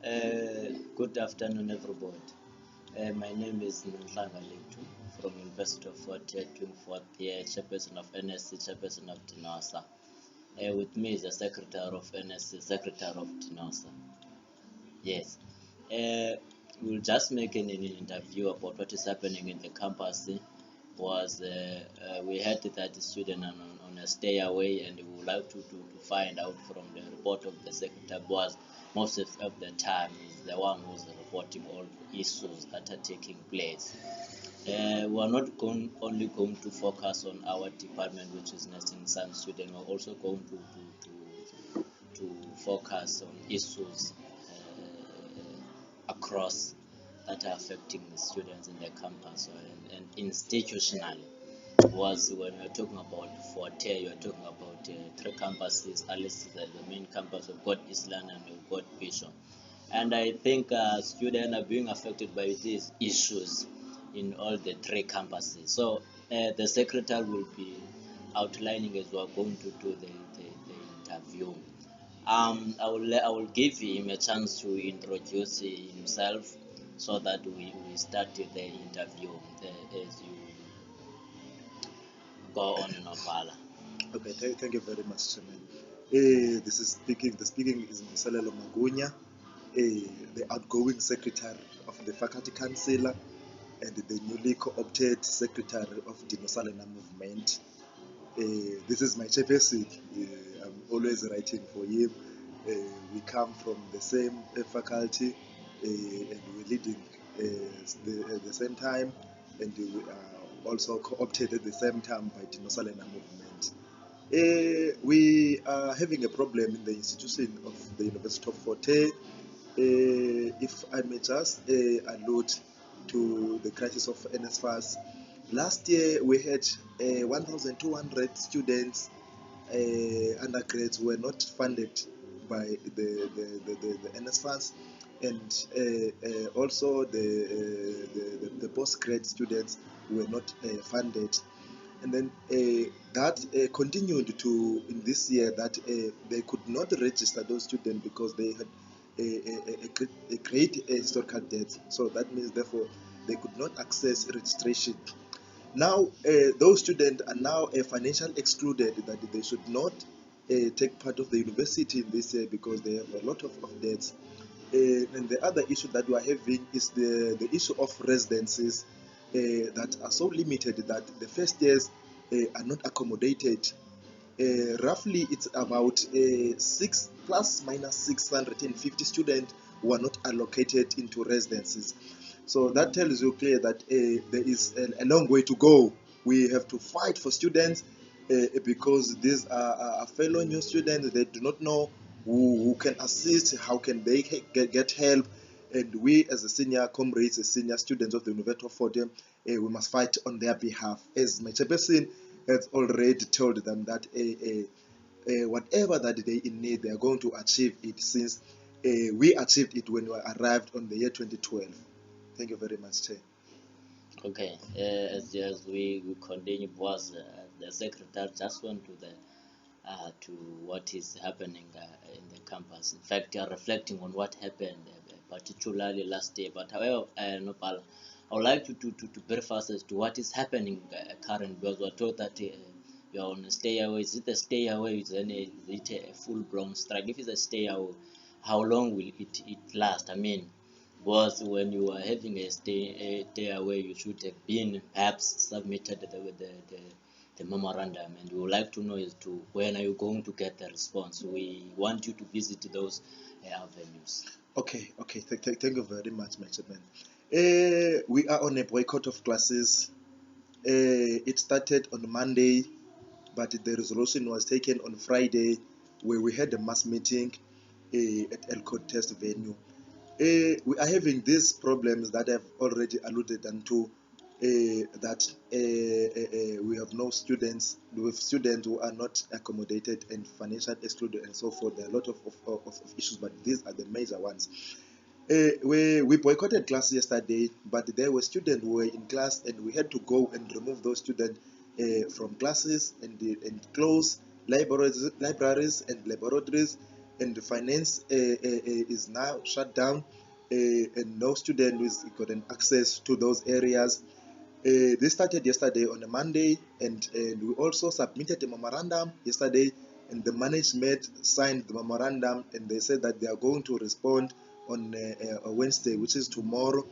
Good afternoon, everybody. My name is Ntlanga Letu from University of Fort Hare, doing fourth year, chairperson of NSC, chairperson of DINOSA. With me is the secretary of NSC, secretary of DINOSA. Yes. We'll just make an interview about what is happening in the campus. We heard that the student on a stay away, and we would like to find out from the report of the secretary was most of the time is the one who's reporting all issues that are taking place. We are not only going to focus on our department, which is nursing science student. We're also going to focus on issues across that are affecting the students in the campus and institutionally. Was when we're talking about Fort Hare, you're talking about three campuses. At least the main campus, we've got Eastland and we've got Bishop. And I think students are being affected by these issues in all the three campuses. So the secretary will be outlining as we're going to do the interview. I will give him a chance to introduce himself so that we start the interview as you go on, Nopala. Okay, thank you very much, Chairman. This is speaking. The speaking is Msalelo Magunya, the outgoing secretary of the faculty council and the newly co-opted secretary of the Nosalena movement. This is my chairperson. I'm always writing for him. We come from the same faculty, and we're leading at the same time, and we are also co-opted at the same time by the Nosalena movement. We are having a problem in the institution of the University of Fort Hare. If I may just allude to the crisis of NSFAS. Last year we had 1,200 students, undergrads were not funded by the NSFAS, and also the postgrad students were not funded. And then that continued to in this year that they could not register those students because they had a great historical debt. So that means therefore they could not access registration. Now those students are now financially excluded, that they should not take part of the university in this year because they have a lot of debts. And the other issue that we are having is the issue of residences that are so limited that the first years are not accommodated. Roughly it's about 6 plus minus 650 students who are not allocated into residences. So that tells you clear that there is a long way to go. We have to fight for students because these are fellow new students. They do not know who can assist, how can they get help. And we as a senior comrades, as senior students of the University of Fort Hare, we must fight on their behalf. As my chairperson has already told them that whatever that they in need, they are going to achieve it, since we achieved it when we arrived on the year 2012. Thank you very much, Chair. Okay, as we continue, was the secretary just went to what is happening in the campus. In fact, they are reflecting on what happened, particularly last year. But however, Nopala, I would like to brief us as to what is happening currently, because we are told that you are on a stay away. Is it a stay away? Is it a full-blown strike? If it's a stay away, how long will it last? I mean, was when you are having a stay away, you should have been perhaps submitted the memorandum, and we would like to know as to when are you going to get the response. We want you to visit those avenues. Okay. Thank you very much, my chairman. We are on a boycott of classes. It started on Monday, but the resolution was taken on Friday, where we had a mass meeting at Elcott Test venue. We are having these problems that I've already alluded to, that we have no students, with students who are not accommodated and financially excluded and so forth. There are a lot of issues, but these are the major ones. We boycotted class yesterday, but there were students who were in class, and we had to go and remove those students from classes and close libraries and laboratories and the finance is now shut down, and no student is gotten access to those areas. This started yesterday on a Monday, and we also submitted a memorandum yesterday, and the management signed the memorandum, and they said that they are going to respond on a Wednesday, which is tomorrow.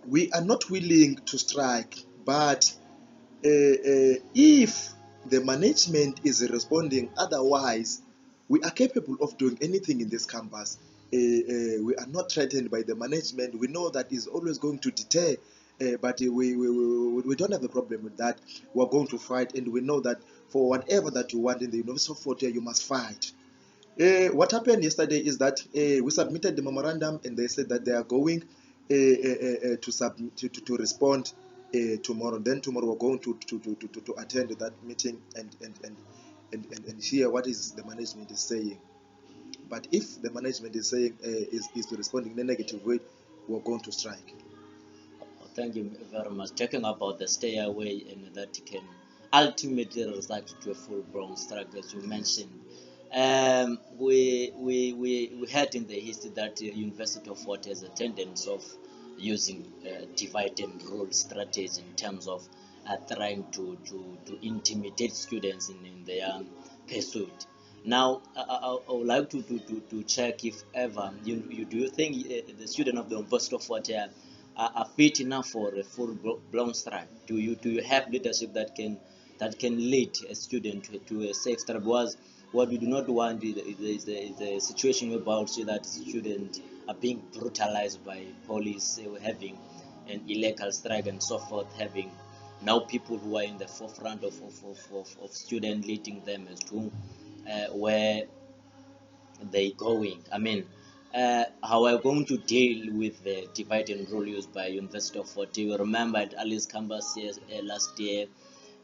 We are not willing to strike, but if the management is responding otherwise, we are capable of doing anything in this campus. We are not threatened by the management. We know that is always going to deter, but we don't have a problem with that. We are going to fight, and we know that for whatever that you want in the University of Fort Hare, you must fight. What happened yesterday is that we submitted the memorandum, and they said that they are going to respond tomorrow. Then tomorrow we're going to attend that meeting and hear what is the management is saying. But if the management is saying is responding in a negative way, we're going to strike. Thank you very much. Talking about the stay away and that can ultimately result to a full-blown strike, as you mentioned. We had in the history that University of Fort has a tendency of using divide and rule strategy in terms of trying to intimidate students in their pursuit. Now, I would like to check if ever do you think the student of the University of Fort are fit enough for a full-blown strike? Do you have leadership that can lead a student to a safe strike? Because what we do not want is the situation whereby see that students are being brutalized by police, having an illegal strike and so forth, having now people who are in the forefront of student leading them as to where they going. I mean, how are we going to deal with the divide and rule used by University of Fort Hare? You remember at Alice campus last year,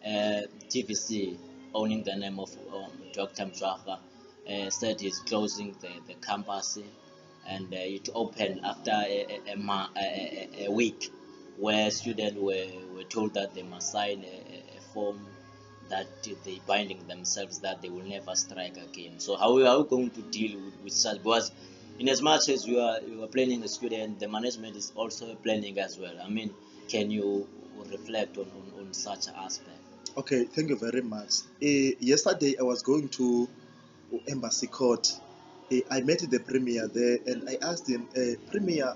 TVC, owning the name of Dr. Mjwara, said he's closing the campus, and it opened after a week, where students were told that they must sign a form that they binding themselves that they will never strike again. So how are we going to deal with such? Because in as much as you are planning a student, the management is also planning as well. I mean, can you reflect on such aspect? Okay, thank you very much. Yesterday I was going to Embassy Court. I met the premier there, and I asked him, Premier,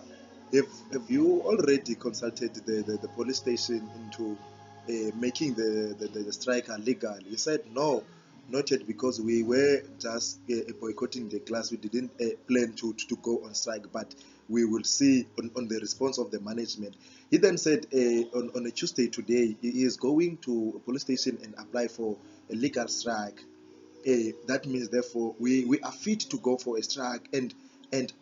have you already consulted the police station into making the strike legal? He said, no, not yet, because we were just boycotting the class. We didn't plan to go on strike, but we will see on the response of the management. He then said on a Tuesday today, he is going to a police station and apply for a legal strike. That means, therefore, we are fit to go for a strike, and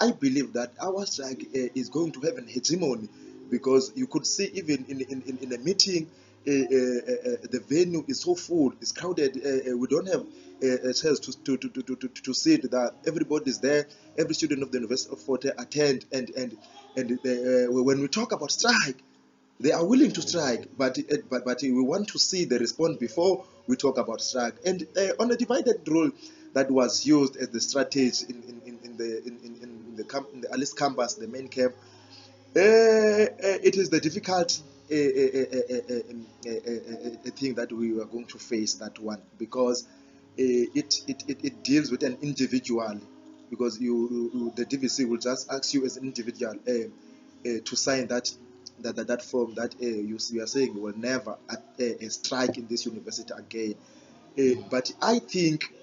I believe that our strike is going to have an hegemony, because you could see even in a meeting, the venue is so full, it's crowded. We don't have a chance to sit. That everybody is there. Every student of the University of Fort Hare attend, and when we talk about strike, they are willing to strike, but we want to see the response before we talk about strike. And on a divided rule that was used as the strategy in the Alice campus, the main camp, it is the difficult thing that we are going to face, that one, because it deals with an individual, because the DVC will just ask you as an individual to sign that form that you are saying you will never strike in this university again. But I think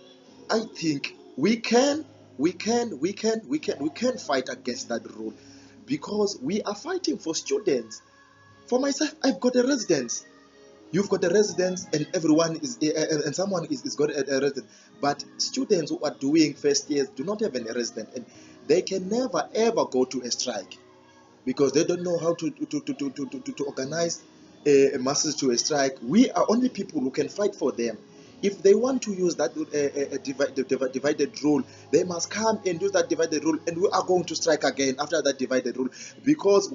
we can fight against that rule, because we are fighting for students. For myself, I've got a residence. You've got a residence, and everyone is and someone is got a residence. But students who are doing first years do not have any residence, and they can never ever go to a strike, because they don't know how to organize a masses to a strike. We are only people who can fight for them. If they want to use that divided rule, they must come and use that divided rule, and we are going to strike again after that divided rule, because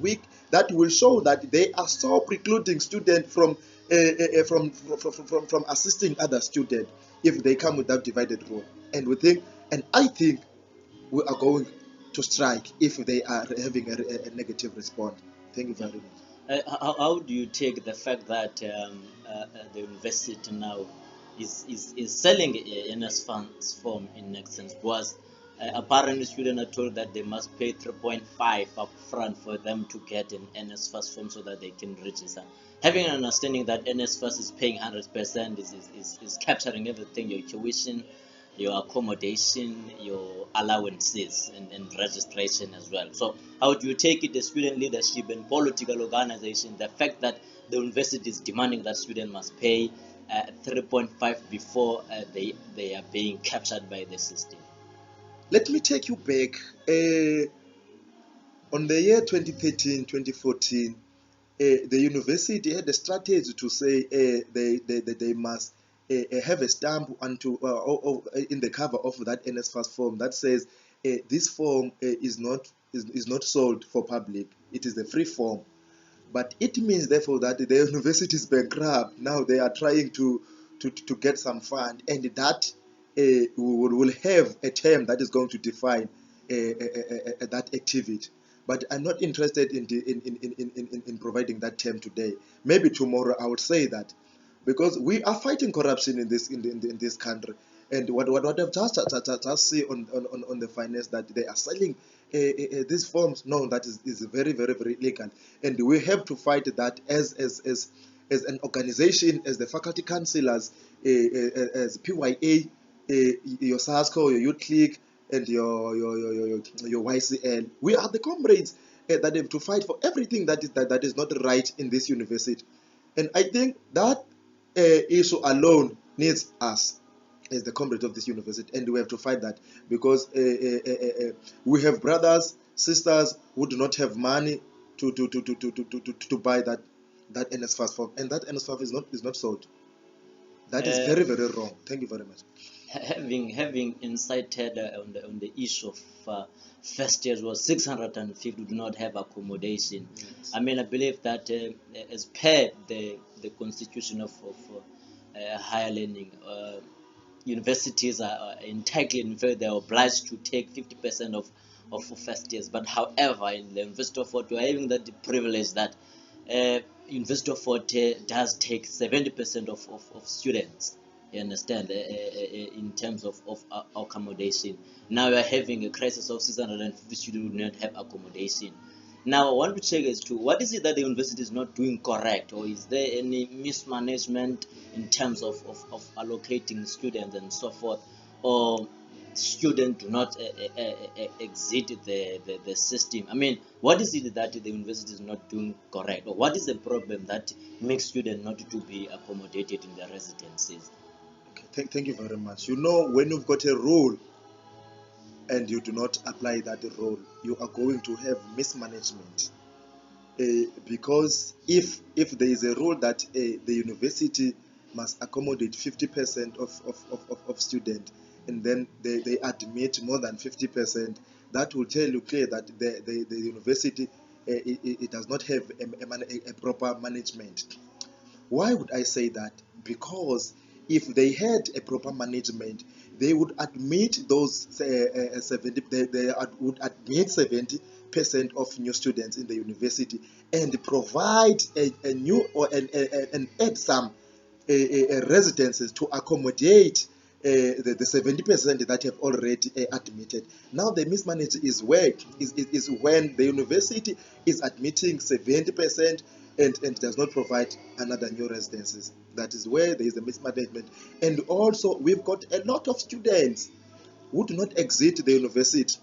that will show that they are so precluding students from assisting other students if they come with that divided rule. And we think, and I think we are going to strike if they are having a negative response. Thank you very much. How do you take the fact that the university now is selling NS form in essence? Because apparently students are told that they must pay 3.5 up front for them to get an NSFAS form so that they can register. Having an understanding that NSFAS is paying 100% is capturing everything, your tuition, your accommodation, your allowances, and registration as well. So how do you take it, the student leadership and political organization, the fact that the university is demanding that students must pay 3.5 before they are being captured by the system? Let me take you back. On the year 2013, 2014, the university had a strategy to say they must have a stamp in the cover of that NSFAS form that says this form is not sold for public. It is a free form. But it means, therefore, that the university is bankrupt. Now they are trying to get some fund, and that will have a term that is going to define that activity. But I'm not interested in providing that term today. Maybe tomorrow I would say that, because we are fighting corruption in this country. And what I've just see on the finance, that they are selling these forms. No, that is very, very, very illegal, and we have to fight that as an organization, as the faculty councillors, as PYA, your SASCO, your Youth Clique, and your YCL. We are the comrades that have to fight for everything that is not right in this university. And I think that issue alone needs us as the comrades of this university, and we have to fight that, because we have brothers, sisters who do not have money to buy that NSFAS form, and that NSFAS is not sold. That is very, very wrong. Thank you very much. Having incited on the issue of first years was 650 do not have accommodation. Yes. I mean, I believe that as per the constitution of higher learning, universities are entitled, they are obliged to take 50% of first years. But however, in the University of Fort, we are having that privilege that University of Fort does take 70% of students. You understand, in terms of accommodation. Now we are having a crisis of 650 students who do not have accommodation. Now I want to check as to what is it that the university is not doing correct, or is there any mismanagement in terms of allocating students and so forth, or students do not exit the system? I mean, what is it that the university is not doing correct, or what is the problem that makes students not to be accommodated in their residencies? Thank you very much. You know, when you've got a rule and you do not apply that rule, you are going to have mismanagement. Because if there is a rule that the university must accommodate 50% of students, and then they admit more than 50%, that will tell you clear that the university it does not have a proper management. Why would I say that? Because if they had a proper management, they would admit those 70. They would admit 70% of new students in the university, and provide a new or and add some residences to accommodate the 70% that have already admitted. Now the mismanagement is when the university is admitting 70% and does not provide another new residences. That is where there is a mismanagement. And also we've got a lot of students who do not exit the university.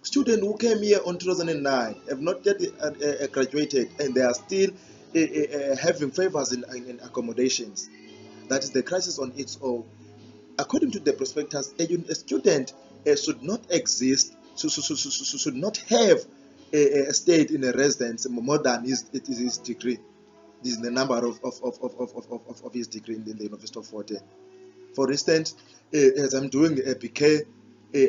Students who came here on 2009 have not yet graduated, and they are still having favors in accommodations. That is the crisis on its own. According to the prospectus, a student should not exist, should not have stayed in a residence more than his degree. This is the number of his degree in the University of Fort Hare. For instance, as I'm doing a PK,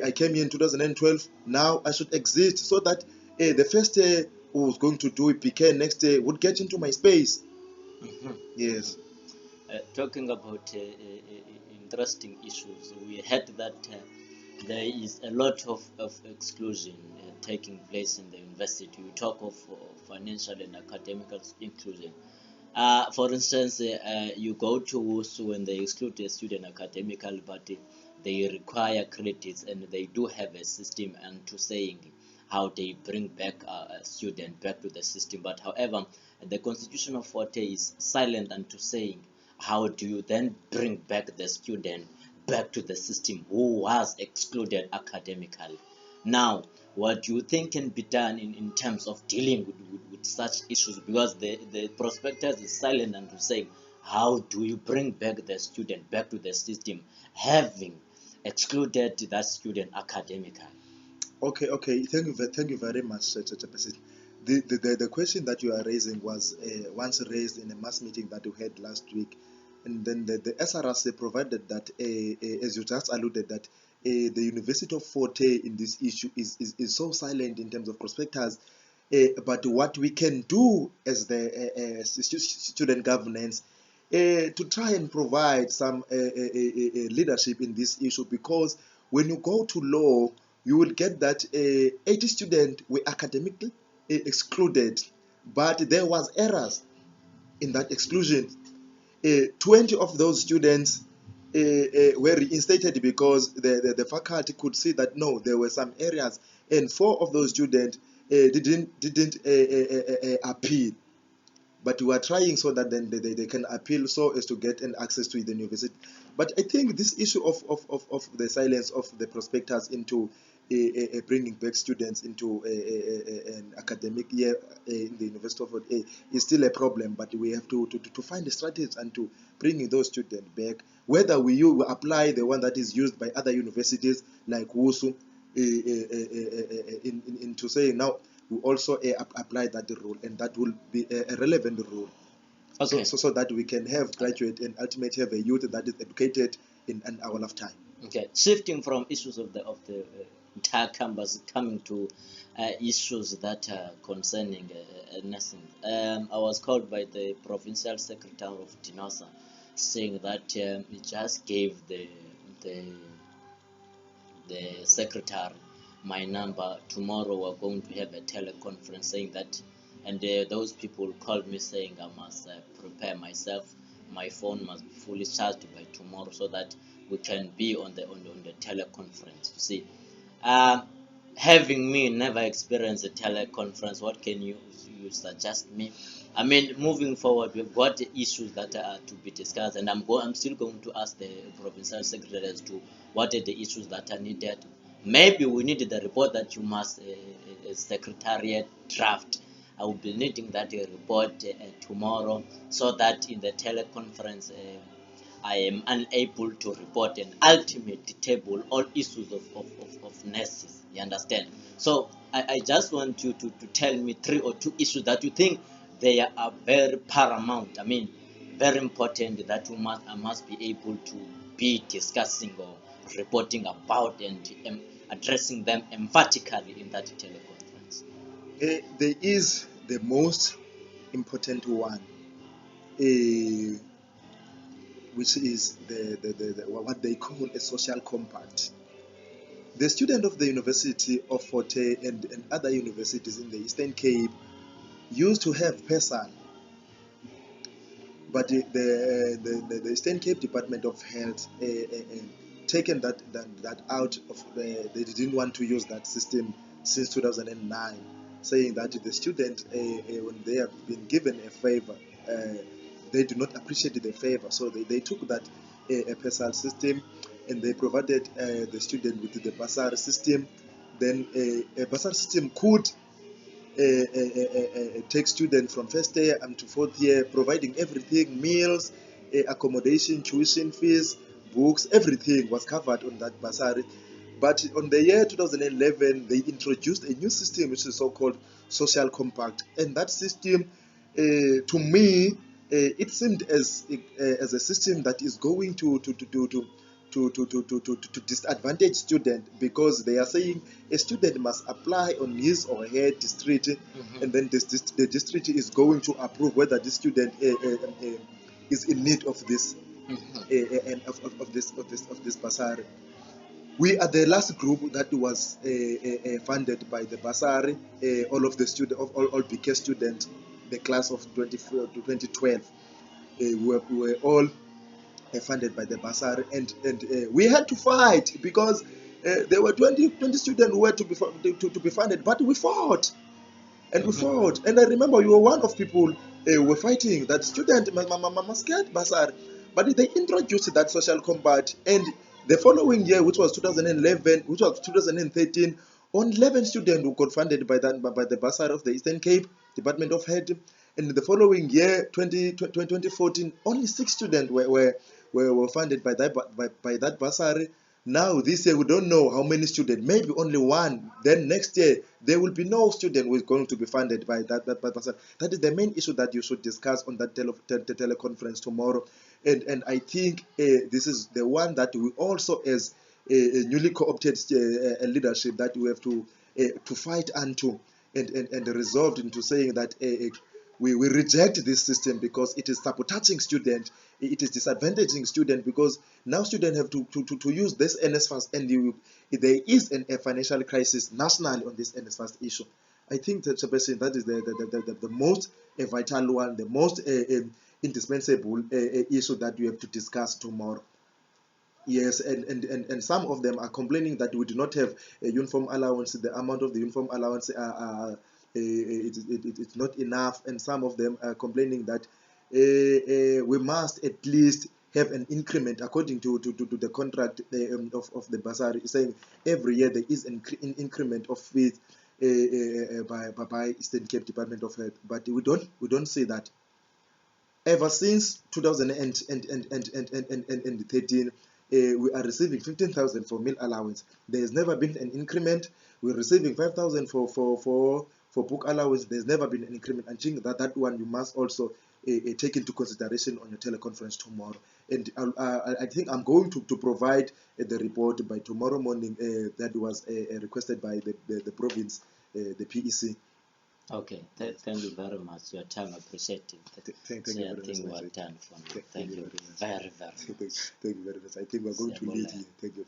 I came here in 2012. Now I should exist so that the first year who was going to do a PK next year would get into my space. Mm-hmm. Yes. Talking about in interesting issues. We heard that there is a lot of exclusion taking place in the university. We talk of financial and academic inclusion. For instance, you go to WUSU and they exclude a student academically, but they require credits and they do have a system and to saying how they bring back a student back to the system. But however, the Constitution of Forte is silent and to saying how do you then bring back the student back to the system who was excluded academically. Now, what do you think can be done in terms of dealing with such issues? Because the prospectus is silent and to say how do you bring back the student back to the system having excluded that student academically? Okay, okay. Thank you very much, Chairperson. The question that you are raising was once raised in a mass meeting that we had last week, and then the SRC provided that, as you just alluded, that the University of Forte in this issue is so silent in terms of prospectus. But what we can do as the student governance to try and provide some leadership in this issue, because when you go to law, you will get that 80 students were academically excluded, but there was errors in that exclusion. 20 of those students were reinstated because the faculty could see that no, there were some areas, and 4 of those students didn't appeal. But we are trying so that then they can appeal so as to get an access to the university. But I think this issue of the silence of the prospectus into bringing back students into an academic year in the University of Fort is still a problem. But we have to find the strategies and to bring those students back. Whether we apply the one that is used by other universities like WUSU into saying now, we also apply that rule, and that will be a relevant rule. Okay. So that we can have graduate and ultimately have a youth that is educated in our lifetime. Okay, shifting from issues of the entire campus, coming to issues that are concerning nursing. I was called by the provincial secretary of DINOSA saying that he just gave the secretary my number. Tomorrow we're going to have a teleconference saying that, and those people called me saying I must prepare myself. My phone must be fully charged by tomorrow so that we can be on the teleconference. You see, having me never experienced a teleconference, what can you suggest me? I mean, moving forward, we've got issues that are to be discussed, and I'm still going to ask the provincial secretary as to what are the issues that are needed. Maybe we need the report that you must secretariat draft. I will be needing that report tomorrow, so that in the teleconference I am unable to report an ultimate table all issues of nurses. You understand? So I just want you to tell me 3 or 2 issues that you think they are very paramount. I mean, very important that I must be able to be discussing or reporting about and addressing them emphatically in that teleconference. There is the most important one, which is the what they call a social compact. The student of the University of Forte and other universities in the Eastern Cape used to have PESAL, but the Eastern Cape Department of Health taken that out of they didn't want to use that system since 2009, saying that the student when they have been given a favor, they do not appreciate the favor, so they took that PESAL system and they provided the student with the bursary system. Then a bursary system could take students from first year to 4th year, providing everything: meals, accommodation, tuition fees, books, everything was covered on that bursary. But on the year 2011, they introduced a new system, which is so-called social compact, and that system, to me, it seemed as a system that is going to disadvantage student, because they are saying a student must apply on his or her district, and then the district is going to approve whether this student is in need of this and of this bursary. We are the last group that was funded by the bursary. All of the students, all BK students, the class of 2012, we were all funded by the bursary, and we had to fight because there were 20 students who were to be funded, but we fought. And we fought. And I remember you were one of people were fighting that student must get bursary. But they introduced that social combat. And the following year, which was 2011, which was 2013, only 11 students who got funded by the bursary of the Eastern Cape Department of Health. And the following year, 2014, only 6 students were funded by that bursary. Now, this year, we don't know how many students, maybe only one. Then next year, there will be no student who is going to be funded by that bursary. That is the main issue that you should discuss on that teleconference tomorrow. And I think this is the one that we also, as a newly co-opted leadership, that we have to fight unto and resolved into saying that we reject this system because it is sabotaging students, it is disadvantaging students, because now students have to use this NSFAS, and there is a financial crisis nationally on this NSFAS issue. I think that is the most vital one, the most indispensable issue that we have to discuss tomorrow. Yes, and some of them are complaining that we do not have a uniform allowance. The amount of the uniform allowance it's not enough, and some of them are complaining that we must at least have an increment according to the contract of the bursary, saying every year there is an increment of fees by Eastern Cape Department of Health, but we don't see that. Ever since 2013, we are receiving 15,000 for meal allowance. There has never been an increment. We're receiving 5,000 for book allowance. There's never been an increment. And think that one you must also take into consideration on your teleconference tomorrow. And I think I'm going to provide the report by tomorrow morning that was requested by the province, the PEC. Okay, thank you very much. Your time appreciated. Thank you very much. I think we're done for now. Thank you very much. Thank you very much. I think we're going to lead here. Thank you.